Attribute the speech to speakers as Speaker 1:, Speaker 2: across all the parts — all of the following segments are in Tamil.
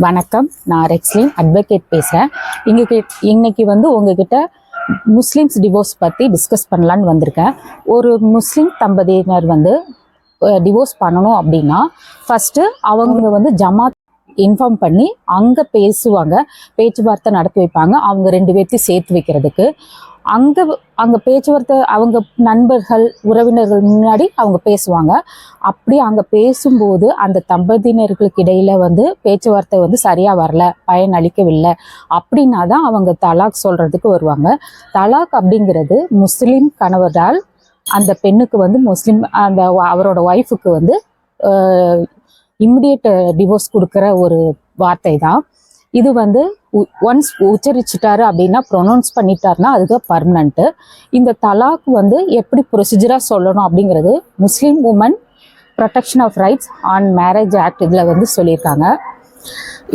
Speaker 1: வணக்கம், நான் ரெக்ஸ்லின் அட்வொகேட் பேசுகிறேன். இன்னைக்கு வந்து உங்ககிட்ட முஸ்லீம்ஸ் டிவோர்ஸ் பற்றி டிஸ்கஸ் பண்ணலான்னு வந்திருக்கேன். ஒரு முஸ்லீம் தம்பதியினர் வந்து டிவோர்ஸ் பண்ணணும் அப்படின்னா ஃபஸ்ட்டு அவங்க வந்து ஜமாத் இன்ஃபார்ம் பண்ணி அங்கே பேசுவாங்க, பேச்சுவார்த்தை நடத்தி வைப்பாங்க. அவங்க 2 பேர்த்தையும் சேர்த்து வைக்கிறதுக்கு அங்கே பேச்சுவார்த்தை அவங்க நண்பர்கள் உறவினர்கள் முன்னாடி அவங்க பேசுவாங்க. அப்படி அங்கே பேசும்போது அந்த தம்பதியினர்களுக்கு இடையில வந்து பேச்சுவார்த்தை வந்து சரியாக வரல, பயன் அளிக்கவில்லை அப்படின்னா தான் அவங்க தலாக் சொல்கிறதுக்கு வருவாங்க. தலாக் அப்படிங்கிறது முஸ்லீம் கணவரால் அந்த பெண்ணுக்கு வந்து அந்த அவரோட ஒய்ஃபுக்கு வந்து இம்மிடியேட் டிவோர்ஸ் கொடுக்குற ஒரு வார்த்தை தான் இது. வந்து ஒன்ஸ் உச்சரிச்சிட்டாரு அப்படின்னா, ப்ரொனவுன்ஸ் பண்ணிட்டாருன்னா அதுதான் பர்மனண்ட்டு. இந்த தலாக் வந்து எப்படி ப்ரொசீஜராக சொல்லணும் அப்படிங்கிறது Muslim woman protection of rights on marriage act இதில் வந்து சொல்லியிருக்காங்க.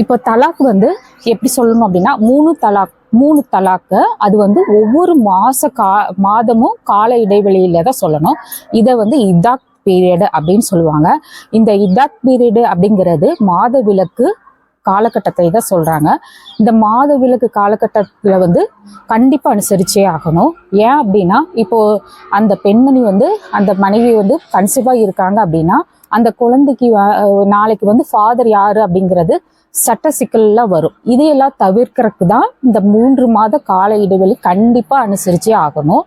Speaker 1: இப்போ தலாக் வந்து எப்படி சொல்லணும் அப்படின்னா, 3 தலாக்கு அது வந்து ஒவ்வொரு மாதமும் கால இடைவெளியில தான் சொல்லணும். இதை வந்து இதாக் பீரியடு அப்படின்னு சொல்லுவாங்க. இந்த இதாக் பீரியடு அப்படிங்கிறது மாத விலக்கு காலகட்டத்தை தான் சொல்றாங்க. இந்த மாத விலக்கு காலகட்டத்தில் வந்து கண்டிப்பா அனுசரிச்சே ஆகணும். ஏன் அப்படின்னா, இப்போ அந்த பெண்மணி வந்து அந்த மனைவி வந்து கன்சீவா இருக்காங்க அப்படின்னா, அந்த குழந்தைக்கு நாளைக்கு வந்து ஃபாதர் யாரு அப்படிங்கிறது சட்ட சிக்கல்லாம் வரும். இதையெல்லாம் தவிர்க்கிறதுக்கு தான் இந்த 3 மாத கால இடைவெளி கண்டிப்பா அனுசரிச்சே ஆகணும்.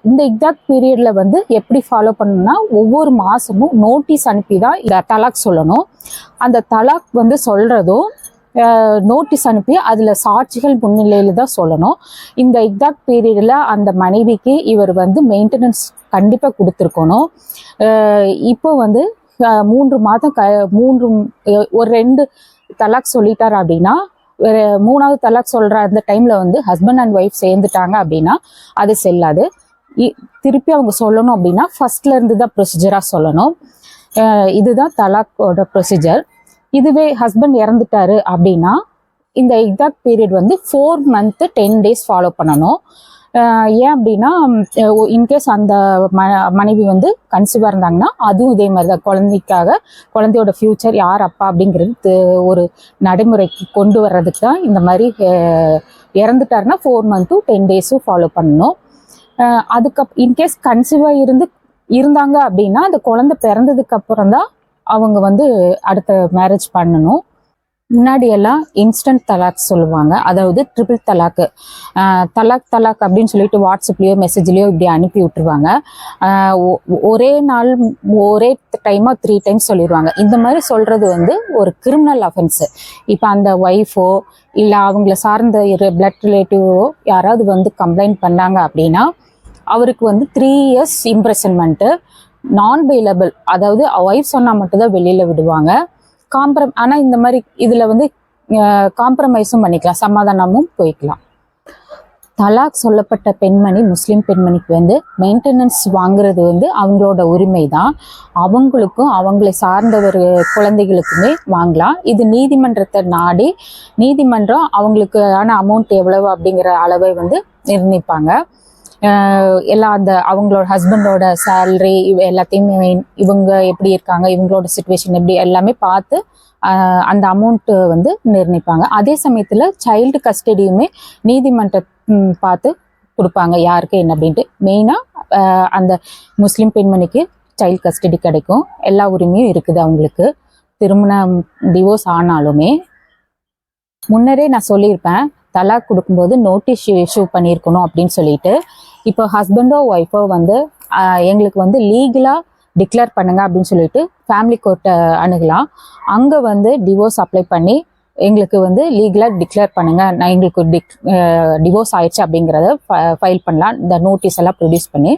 Speaker 1: இந்த எக்ஸாக்ட் பீரியட்ல வந்து எப்படி ஃபாலோ பண்ணணும்னா, ஒவ்வொரு மாசமும் நோட்டீஸ் அனுப்பி தான் இந்த தலாக் சொல்லணும். அந்த தலாக் வந்து சொல்றதும் நோட்டீஸ் அனுப்பி அதில் சாட்சிகள் முன்னிலையில தான் சொல்லணும். இந்த எக்ஸாக்ட் பீரியடில் அந்த மனைவிக்கு இவர் வந்து மெயின்டெனன்ஸ் கண்டிப்பாக கொடுத்துருக்கணும். இப்போ வந்து 3 மாதம் ஒரு 2 தலாக் சொல்லிட்டார் அப்படின்னா, 3ஆவது தலாக் சொல்ற அந்த டைம்ல வந்து ஹஸ்பண்ட் அண்ட் ஒய்ஃப் சேர்ந்துட்டாங்க அப்படின்னா அது செல்லாது. திருப்பி அவங்க சொல்லணும் அப்படின்னா ஃபர்ஸ்ட்ல இருந்து தான் ப்ரொசீஜரா சொல்லணும். இதுதான் தலாக்கோட ப்ரொசீஜர். இதுவே ஹஸ்பண்ட் இறந்துட்டாரு அப்படின்னா இந்த எக்ஸாக்ட் பீரியட் வந்து 4 மந்த் 10 days ஃபாலோ பண்ணணும். ஏன் அப்படின்னா, இன்கேஸ் அந்த மனைவி வந்து கன்சீவாக இருந்தாங்கன்னா அதுவும் இதே மாதிரி தான் குழந்தையோட ஃபியூச்சர் யார் அப்பா அப்படிங்கிறது ஒரு நடைமுறைக்கு கொண்டு வர்றதுக்கு தான் இந்த மாதிரி இறந்துட்டாருன்னா 4 month 10 days ஃபாலோ பண்ணணும். இன்கேஸ் கன்சீவாக இருந்தாங்க அப்படின்னா அந்த குழந்தை பிறந்ததுக்கு அப்புறம் தான் அவங்க வந்து அடுத்த மேரேஜ் பண்ணணும். முன்னாடி எல்லாம் இன்ஸ்டன்ட் தலாக் சொல்லுவாங்க, அதாவது ட்ரிபிள் தலாக்கு. தலாக் அப்படின்னு சொல்லிட்டு வாட்ஸ்அப்லேயோ மெசேஜ்லேயோ இப்படி அனுப்பி விட்டுருவாங்க. ஒரே நாள் ஒரே டைமாக 3 times சொல்லிடுவாங்க. இந்த மாதிரி சொல்கிறது வந்து ஒரு கிரிமினல் அஃபென்ஸு. இப்போ அந்த ஒய்ஃபோ இல்லை அவங்கள சார்ந்த பிளட் ரிலேட்டிவோ யாராவது வந்து கம்ப்ளைண்ட் பண்ணாங்க அப்படின்னா அவருக்கு வந்து 3 years இம்ப்ரெசன்மெண்ட்டு, நான் பெயிலபிள், அதாவது ஒய்ஃப் சொன்னால் மட்டும்தான் வெளியில் விடுவாங்க. ஆனால் இந்த மாதிரி இதில் வந்து காம்ப்ரமைஸும் பண்ணிக்கலாம், சமாதானமும் போய்க்கலாம். தலாக் சொல்லப்பட்ட பெண்மணி முஸ்லீம் பெண்மணிக்கு வந்து மெயின்டெனன்ஸ் வாங்குறது வந்து அவங்களோட உரிமை தான். அவங்களுக்கும் அவங்களை சார்ந்தவர் குழந்தைகளுக்குமே வாங்கலாம். இது நீதிமன்றத்தை நாடி நீதிமன்றம் அவங்களுக்கான அமௌண்ட் எவ்வளவு அப்படிங்கிற அளவை வந்து நிர்ணயிப்பாங்க. எல்லாம் அவங்களோட ஹஸ்பண்டோட சேலரி எல்லாத்தையுமே இவங்க எப்படி இருக்காங்க, இவங்களோட சிச்சுவேஷன் எப்படி எல்லாமே பார்த்து அந்த அமௌண்ட்டு வந்து நிர்ணயிப்பாங்க. அதே சமயத்தில் சைல்டு கஸ்டடியுமே நீதிமன்றம் பார்த்து கொடுப்பாங்க யாருக்கு என்ன அப்படின்ட்டு. மெயினாக அந்த முஸ்லீம் பெண்மணிக்கு சைல்டு கஸ்டடி கிடைக்கும், எல்லா உரிமையும் இருக்குது அவங்களுக்கு. திருமணம் டிவோர்ஸ் ஆனாலுமே முன்னரே நான் சொல்லியிருப்பேன், தலாக் கொடுக்கும்போது நோட்டீஸ் இஷ்யூ பண்ணியிருக்கணும் அப்படின்னு சொல்லிட்டு. இப்போ ஹஸ்பண்டோ ஒய்ஃபோ வந்து எங்களுக்கு வந்து லீகலாக டிக்ளேர் பண்ணுங்க அப்படின்னு சொல்லிட்டு ஃபேமிலி கோர்ட்டை அணுகலாம். அங்கே வந்து டிவோர்ஸ் அப்ளை பண்ணி எங்களுக்கு வந்து லீகலாக டிக்ளேர் பண்ணுங்க, நான் எங்களுக்கு டிவோர்ஸ் ஆயிடுச்சு அப்படிங்கிறத ஃபைல் பண்ணலாம், இந்த நோட்டீஸ் எல்லாம் ப்ரொடியூஸ் பண்ணி.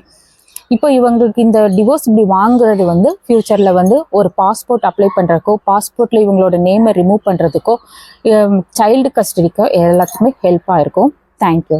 Speaker 1: இப்போ இவங்களுக்கு இந்த டிவோர்ஸ் இப்படி வாங்குறது வந்து ஃபியூச்சரில் வந்து ஒரு பாஸ்போர்ட் அப்ளை பண்ணுறதுக்கோ, பாஸ்போர்ட்டில் இவங்களோட நேமை ரிமூவ் பண்ணுறதுக்கோ, சைல்டு கஸ்டடிக்கோ எல்லாத்துக்குமே ஹெல்ப்பாக இருக்கும். தேங்க்யூ.